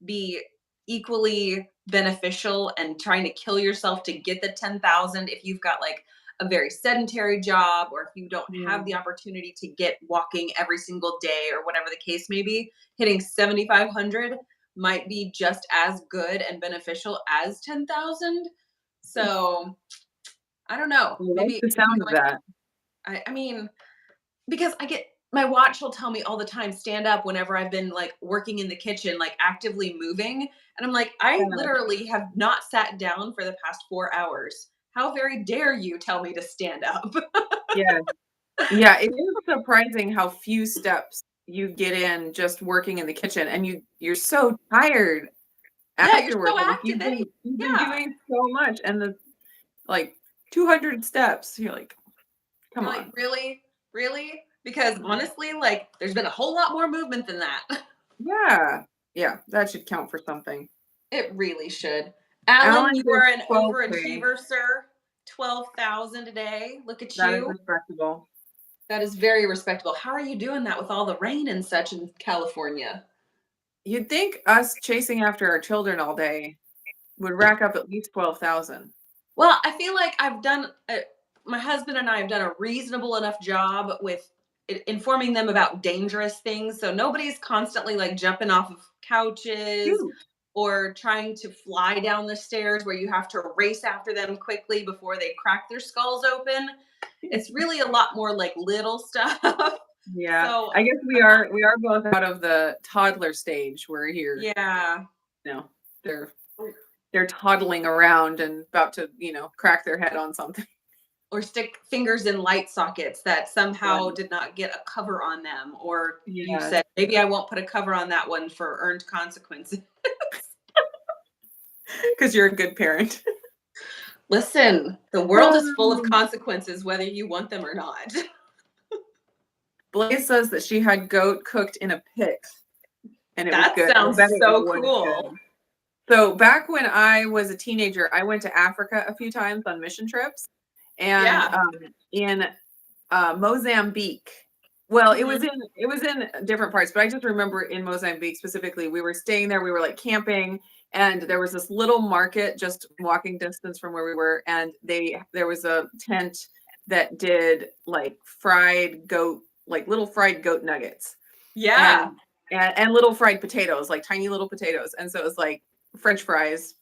be equally beneficial, and trying to kill yourself to get the 10,000 if you've got like a very sedentary job, or if you don't
Yeah.
have the opportunity to get walking every single day or whatever the case may be. Hitting 7,500 might be just as good and beneficial as 10,000. So I don't know.
I like
Maybe
the
if you
sound of that.
I mean, because I get my watch will tell me all the time, stand up whenever I've been like working in the kitchen, like actively moving. And I'm like, I
Yeah.
literally have not sat down for the past 4 hours. How very dare you tell me to stand up?
Yeah. Yeah. It is surprising how few steps you get in just working in the kitchen, and you're so tired
Yeah, you're
afterward.
so
Like
active.
you've been
Yeah.
doing so much, and the like 200 steps. You're like, come
You're like,
on.
really? Really? Because
Yeah.
honestly, like there's been a whole lot more movement than that.
Yeah. Yeah. That should count for something.
It really should. Alan,
Alan
you
did
are an
12K.
overachiever, sir. 12,000 a day. Look at
That is
you.
respectable.
That is very respectable. How are you doing that with all the rain and such in California?
You'd think us chasing after our children all day would rack up at least 12,000.
Well, I feel like my husband and I have done a reasonable enough job with informing them about dangerous things. So nobody's constantly like jumping off of couches
Cute.
or trying to fly down the stairs where you have to race after them quickly before they crack their skulls open. It's really a lot more like little stuff.
Yeah.
So
I guess we
I'm not,
are both out of the toddler stage. We're here.
yeah.
No, they're toddling around and about to, crack their head on something.
Or stick fingers in light sockets that
Yeah.
somehow did not get a cover on them. Or you
Yeah.
said, maybe I won't put a cover on that one for earned consequences.
Because you're a good parent.
Listen, the world is full of consequences, whether you want them or not.
Blaze says that she had goat cooked in a pit and it was
That
good. I
sounds
bet it
so
was
cool.
good. So back when I was a teenager, I went to Africa a few times on mission trips, and
Yeah.
in Mozambique. Well, it was
Mhm.
in different parts, but I just remember in Mozambique specifically, we were staying there. We were like camping, and there was this little market just walking distance from where we were, and there was a tent that did like fried goat, like little fried goat nuggets,
Yeah.
and and little fried potatoes, like tiny little potatoes, and so it was like French fries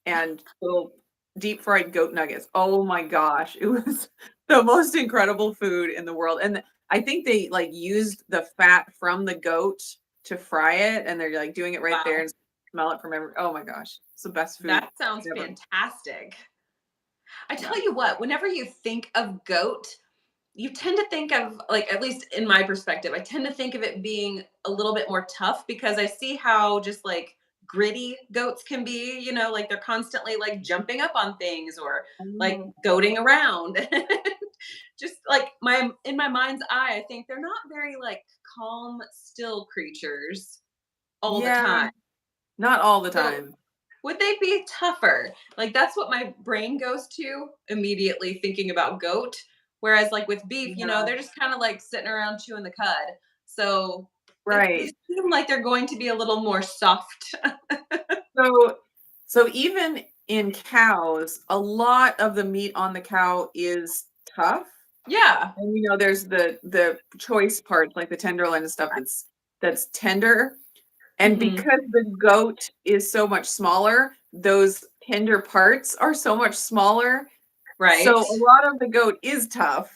and little deep fried goat nuggets. Oh my gosh, it was the most incredible food in the world. And I think they like used the fat from the goat to fry it, and they're like doing it right there
Wow.
and smell it from every. Oh my gosh, it's the best food
That sounds
ever.
fantastic. I
Yeah.
tell you what, whenever you think of goat, you tend to think of, like, at least in my perspective, I tend to think of it being a little bit more tough because I see how just like gritty goats can be, like they're constantly like jumping up on things or like
Oh,
goating around. Just like in my mind's eye, I think they're not very like calm, still creatures. all the time.
Not all the
So,
time.
would they be tougher? Like, that's what my brain goes to immediately thinking about goat. Whereas, like with beef, they're just kind of like sitting around chewing the cud. So, they seem like they're going to be a little more soft.
So even in cows, a lot of the meat on the cow is tough.
Yeah.
And there's the choice parts, like the tenderloin and stuff that's tender. And because the goat is so much smaller, those tender parts are so much smaller.
Right.
So a lot of the goat is tough,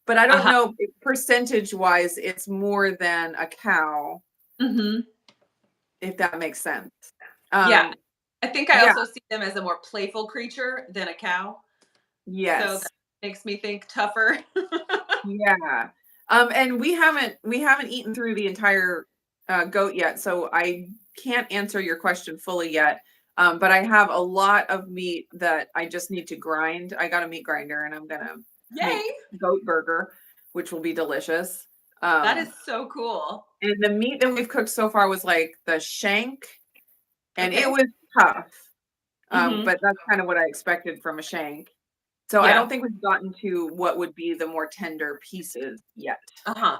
but I don't know if percentage-wise it's more than a cow. If that makes sense.
Yeah. I think I also see them as a more playful creature than a cow.
Yes.
So that makes me think tougher.
Yeah. And we haven't eaten through the entire goat yet, so I can't answer your question fully yet. But I have a lot of meat that I just need to grind. I got a meat grinder and I'm gonna make goat burger, which will be delicious.
That is so cool.
And the meat that we've cooked so far was like the shank, and it was tough. But that's kind of what I expected from a shank. So I don't think we've gotten to what would be the more tender pieces yet. Yeah.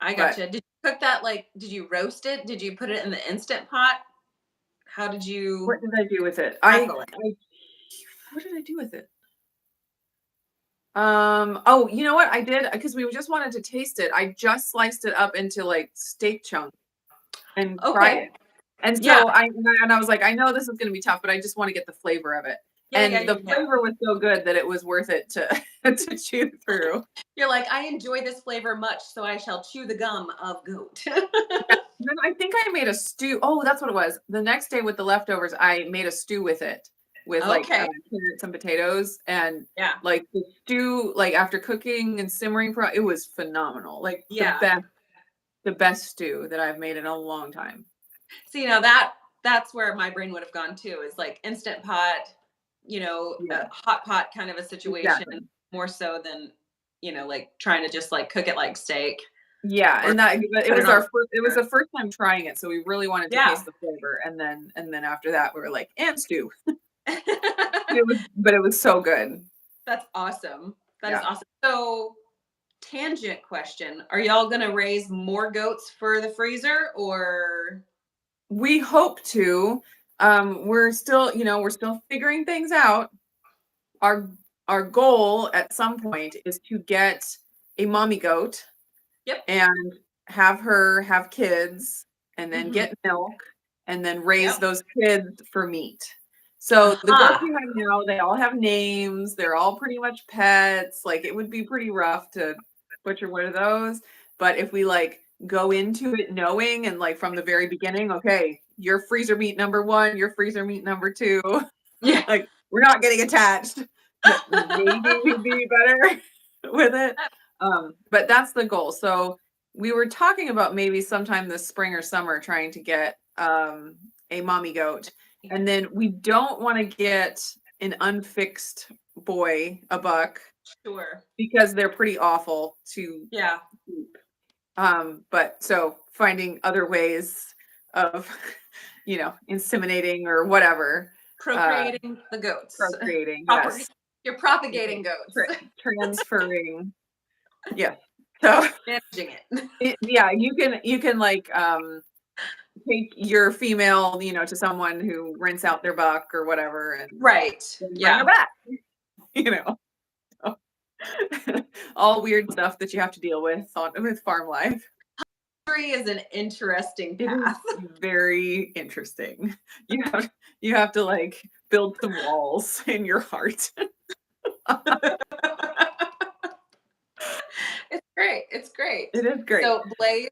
I gotcha. Did you cook that? Like, did you roast it? Did you put it in the Instant Pot? How did you?
What did I do with it? What did I do with it? Oh, you know what I did? Because we just wanted to taste it. I just sliced it up into like steak chunks and fried it. And so I was like, I know this is going to be tough, but I just want to get the flavor of it. And the flavor was so good that it was worth it to to chew through.
You're like, I enjoy this flavor much, so I shall chew the gum of goat.
Then I think I made a stew. Oh, that's what it was. The next day with the leftovers, I made a stew with it, with like carrots and potatoes, and like the stew, like after cooking and simmering for it was phenomenal. Like the best stew that I've made in a long time.
See, that's where my brain would have gone too, is like Instant Pot, a hot pot kind of a situation, more so than like trying to just like cook it like steak.
Yeah, and it was the first time trying it, so we really wanted to taste the flavor, and then after that we were like, and stew. But it was so good.
That's awesome. That is awesome. So, tangent question: are y'all gonna raise more goats for the freezer, or?
We hope to. We're still figuring things out. Our goal at some point is to get a mommy goat. And have her have kids, and then get milk, and then raise those kids for meat. So the goats we have now, they all have names. They're all pretty much pets. Like, it would be pretty rough to butcher one of those. But if we like go into it knowing, and like from the very beginning, okay, your freezer meat number 1, your freezer meat number 2.
Yeah.
Like, we're not getting attached. Maybe we'd be better with it. But that's the goal. So we were talking about maybe sometime this spring or summer trying to get a mommy goat. And then we don't want to get an unfixed boy, a buck.
Sure.
Because they're pretty awful to keep. But so finding other ways of, inseminating or whatever.
Procreating the goats.
Procreating, yes.
You're propagating goats.
Transferring. Yeah. So
managing
you can like take your female, to someone who rents out their buck or whatever, and bring her back. All weird stuff that you have to deal with with farm life.
Is an interesting path.
It is very interesting. You have to like build some walls in your heart.
It's great.
It is great.
So, Blaze,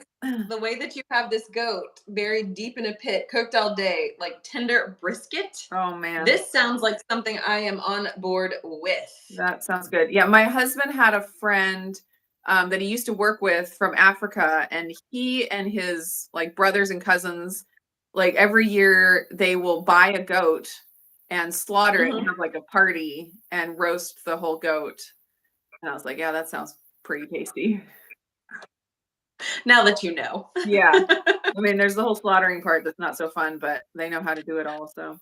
the way that you have this goat buried deep in a pit, cooked all day, like tender brisket.
Oh man.
This sounds like something I am on board with.
That sounds good. Yeah, my husband had a friend that he used to work with from Africa, and he and his like brothers and cousins, like every year they will buy a goat and slaughter it and have like a party and roast the whole goat. And I was like, yeah, that sounds pretty tasty.
Now that you know.
Yeah. I mean, there's the whole slaughtering part that's not so fun, but they know how to do it also.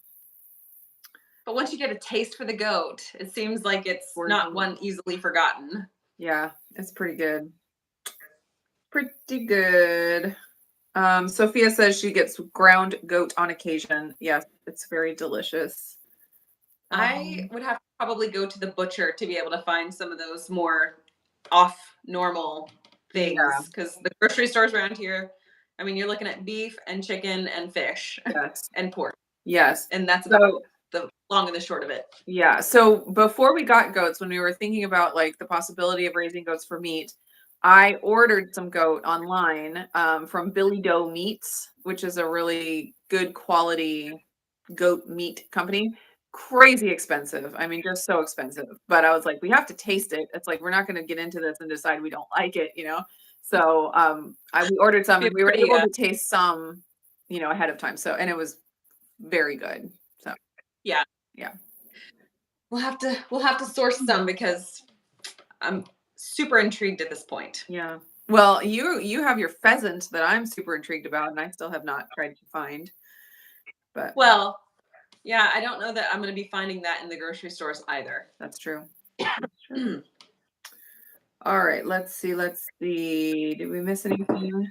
But once you get a taste for the goat, it seems like it's not one easily forgotten.
Yeah, it's pretty good. Pretty good. Sophia says she gets ground goat on occasion. Yes, it's very delicious.
I would have to probably go to the butcher to be able to find some of those more off normal things, because the grocery stores around here, I mean, you're looking at beef and chicken and fish and pork.
Yes.
And that's about the long and the short of it.
Yeah. So before we got goats, when we were thinking about like the possibility of raising goats for meat, I ordered some goat online from Billy Doe Meats, which is a really good quality goat meat company. Crazy expensive. I mean, just so expensive. But I was like, we have to taste it. It's like, we're not going to get into this and decide we don't like it, you know? So we ordered some and we were able to taste some, you know, ahead of time. So, and it was very good. So,
yeah. We'll have to source some because I'm super intrigued at this point.
Yeah. Well, you have your pheasant that I'm super intrigued about, and I still have not tried to find. But
well, yeah, I don't know that I'm going to be finding that in the grocery stores either.
That's true. That's true. All right, let's see. Did we miss anything?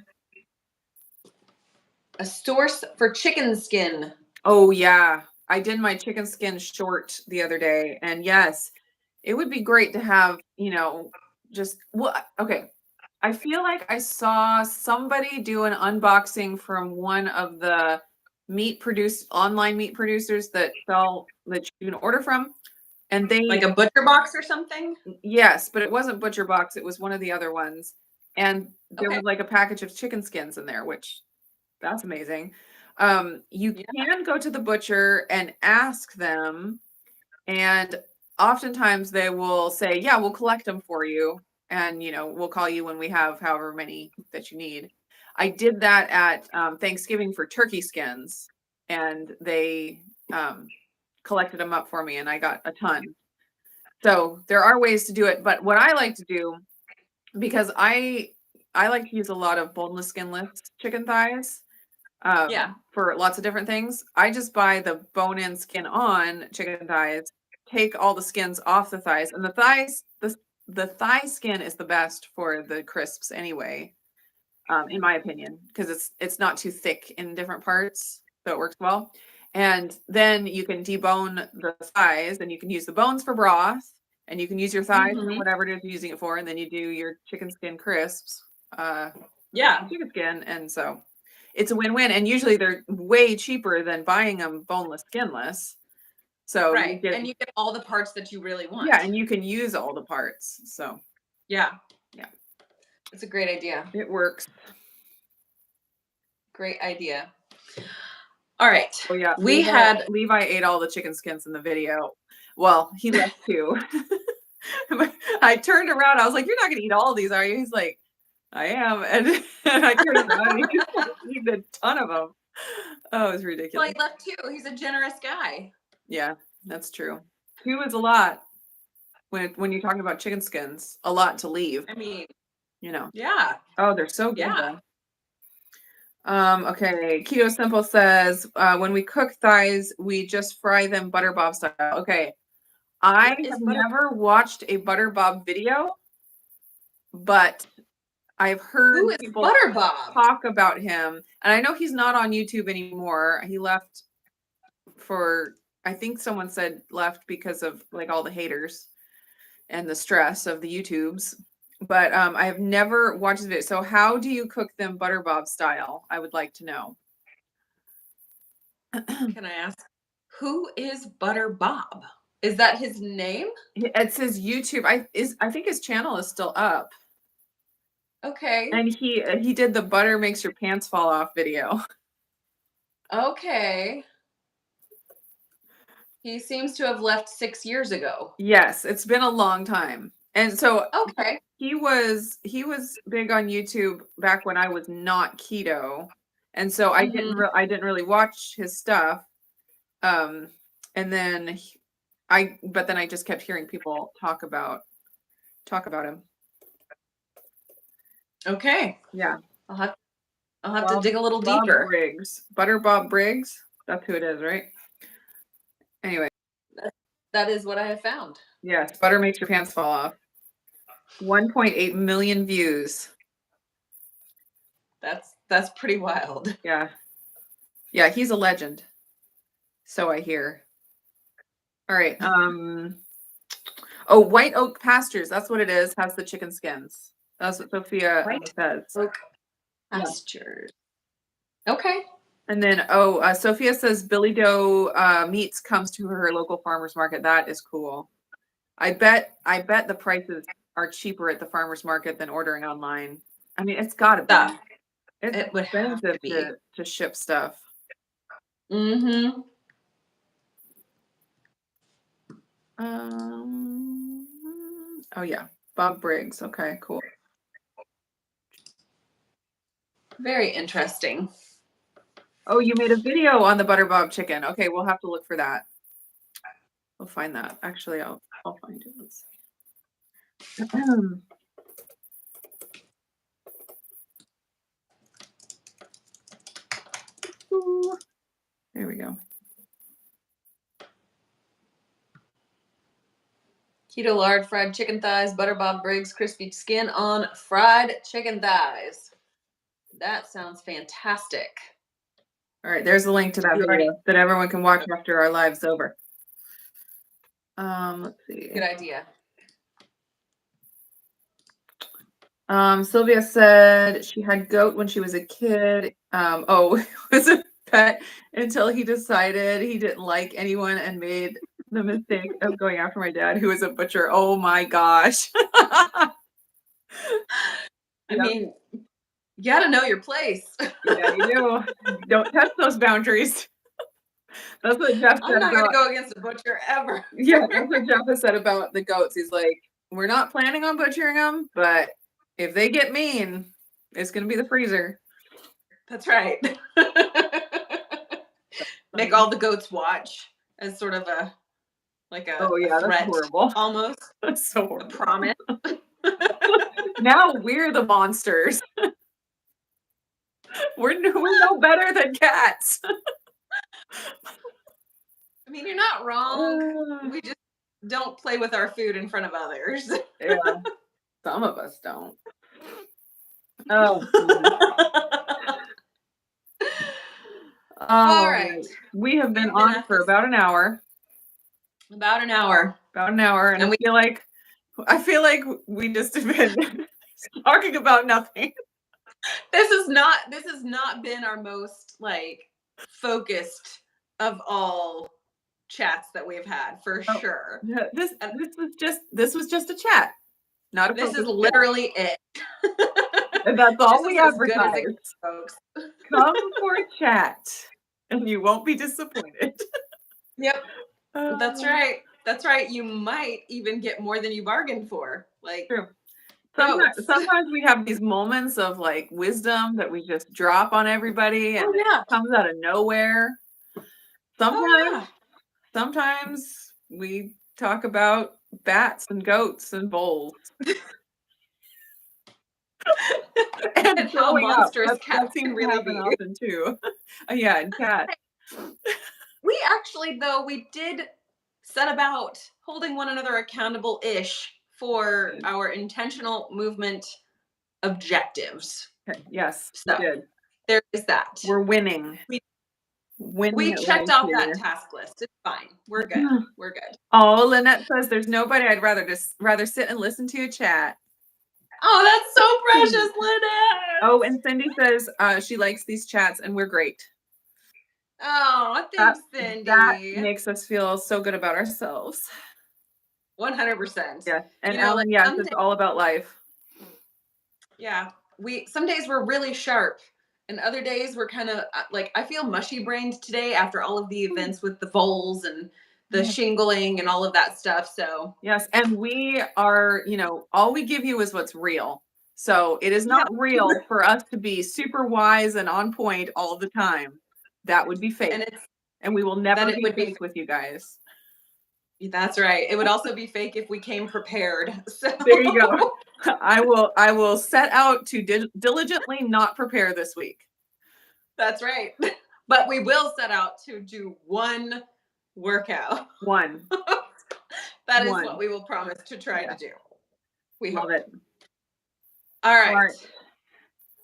A source for chicken skin.
Oh yeah, I did my chicken skin short the other day, and yes, it would be great to have, you know, just okay. I feel like I saw somebody do an unboxing from one of the online meat producers that you can order from, and they
like a butcher box or something.
Yes, but it wasn't butcher box. It was one of the other ones, and there was like a package of chicken skins in there, which that's amazing. You can go to the butcher and ask them, and oftentimes they will say, yeah, we'll collect them for you. And, you know, we'll call you when we have however many that you need. I did that at Thanksgiving for turkey skins, and they collected them up for me, and I got a ton. So there are ways to do it. But what I like to do, because I like to use a lot of boneless, skinless chicken thighs for lots of different things. I just buy the bone-in skin on chicken thighs, take all the skins off the thighs, and the thigh skin is the best for the crisps anyway, in my opinion, because it's not too thick in different parts, so it works well. And then you can debone the thighs, and you can use the bones for broth, and you can use your thighs for whatever it is you're using it for, and then you do your chicken skin crisps. Chicken skin, and so it's a win-win. And usually they're way cheaper than buying them boneless, skinless. So
and you get all the parts that you really want.
Yeah, and you can use all the parts. So
yeah, it's a great idea.
It works.
Great idea. All right.
Oh yeah, Levi ate all the chicken skins in the video. Well, he left too. I turned around. I was like, "You're not going to eat all of these, are you?" He's like, "I am," and I turned around. And he ate a ton of them. Oh, it was ridiculous.
Well, he left too. He's a generous guy.
Yeah, that's true. 2 is a lot when you're talking about chicken skins. A lot to leave.
I mean,
you know.
Yeah.
Oh, they're so good. Yeah. Okay. Keto Simple says, when we cook thighs, we just fry them butter bob style. Okay. I have never watched a butter bob video, but I've heard people talk about him. And I know he's not on YouTube anymore. He left I think someone said left because of like all the haters and the stress of the YouTubes. But I have never watched this video. So how do you cook them butter bob style? I would like to know.
Can I ask, who is Butter Bob? Is that his name?
It's his YouTube. I think his channel is still up.
Okay.
And he did the butter makes your pants fall off video.
Okay. He seems to have left 6 years ago.
Yes, it's been a long time. And so
okay.
He was big on YouTube back when I was not keto. And so I didn't really watch his stuff. And then I just kept hearing people talk about him.
Okay.
Yeah.
I'll have to dig a little
Bob
deeper.
Briggs. Butter Bob Briggs. That's who it is, right? Anyway.
That is what I have found.
Yes, butter makes your pants fall off. 1.8 million views.
That's pretty wild.
Yeah. Yeah, he's a legend. So I hear. All right. Oh, White Oak Pastures. That's what it is. Has the chicken skins. That's what Sophia says.
Oak Pastures. Yeah. Okay.
And then, Sophia says Billy Doe Meats comes to her local farmer's market. That is cool. I bet the prices are cheaper at the farmer's market than ordering online. I mean, it's got to be. It's expensive to ship stuff.
Mm-hmm.
Oh yeah, Bob Briggs. Okay, cool.
Very interesting.
Oh, you made a video on the Butter Bob chicken. Okay, we'll have to look for that. We'll find that. Actually, I'll find it. Let's see. There we go.
Keto lard fried chicken thighs, Butter Bob Briggs crispy skin on fried chicken thighs. That sounds fantastic.
All right, there's the link to that video that everyone can watch after our live's over. Let's see.
Good idea.
Sylvia said she had goat when she was a kid. It was a pet until he decided he didn't like anyone and made the mistake of going after my dad, who was a butcher. Oh my gosh.
I mean, you got to know your place.
Yeah, you do. Don't test those boundaries. That's what Jeff said.
I'm not going to go against a butcher ever.
Yeah, that's what Jeff has said about the goats. He's like, we're not planning on butchering them, but if they get mean, it's going to be the freezer.
That's right. Make all the goats watch as sort of a threat.
That's horrible.
Almost.
That's so horrible.
A promise.
Now we're the monsters. We know better than cats.
I mean, you're not wrong. We just don't play with our food in front of others.
Yeah. Some of us don't. Oh. All right. We have been on for about an hour.
About an hour.
And I feel like we just have been talking about nothing.
This has not been our most focused of all chats that we've had for sure.
This was just a chat. Not a
This is literally it.
And that's all we advertise, folks. Come for a chat, and you won't be disappointed.
Yep, that's right. That's right. You might even get more than you bargained for.
True. Sometimes we have these moments of wisdom that we just drop on everybody, and it comes out of nowhere. Sometimes we talk about bats and goats and bulls. and
how monstrous cats
can really be often too. Yeah, and cats.
We actually, though, we did set about holding one another accountable-ish for our intentional movement objectives.
Yes,
so
we did.
There is that.
We're winning.
We checked off that task list. It's fine. We're good. We're good.
Oh, Lynette says there's nobody I'd rather sit and listen to chat.
Oh, that's so precious, Lynette.
Oh, and Cindy says she likes these chats and we're great.
Oh, thanks, Cindy.
That makes us feel so good about ourselves.
100%.
Yeah. And Ellen, yes, it's all about life.
Yeah. Some days we're really sharp. And other days we're kind of I feel mushy brained today after all of the events with the voles and the shingling and all of that stuff. So
yes. And we are, all we give you is what's real. So it is not real for us to be super wise and on point all the time. That would be fake. And we will never be fake with you guys.
That's right. It would also be fake if we came prepared. So
there you go. I will set out to diligently not prepare this week.
That's right. But we will set out to do one workout.
One.
That is
One.
what we will promise to try to do. We
Love
hope.
it.
All right.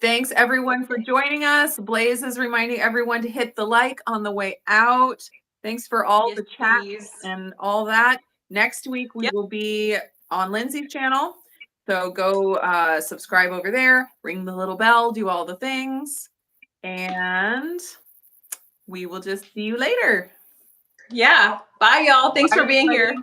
Thanks everyone for joining us. Blaze is reminding everyone to hit the like on the way out. Thanks for all the chat and all that. Next week we will be on Lindsay's channel. So go subscribe over there, ring the little bell, do all the things. And we will just see you later.
Yeah. Bye, y'all. Thanks for being here.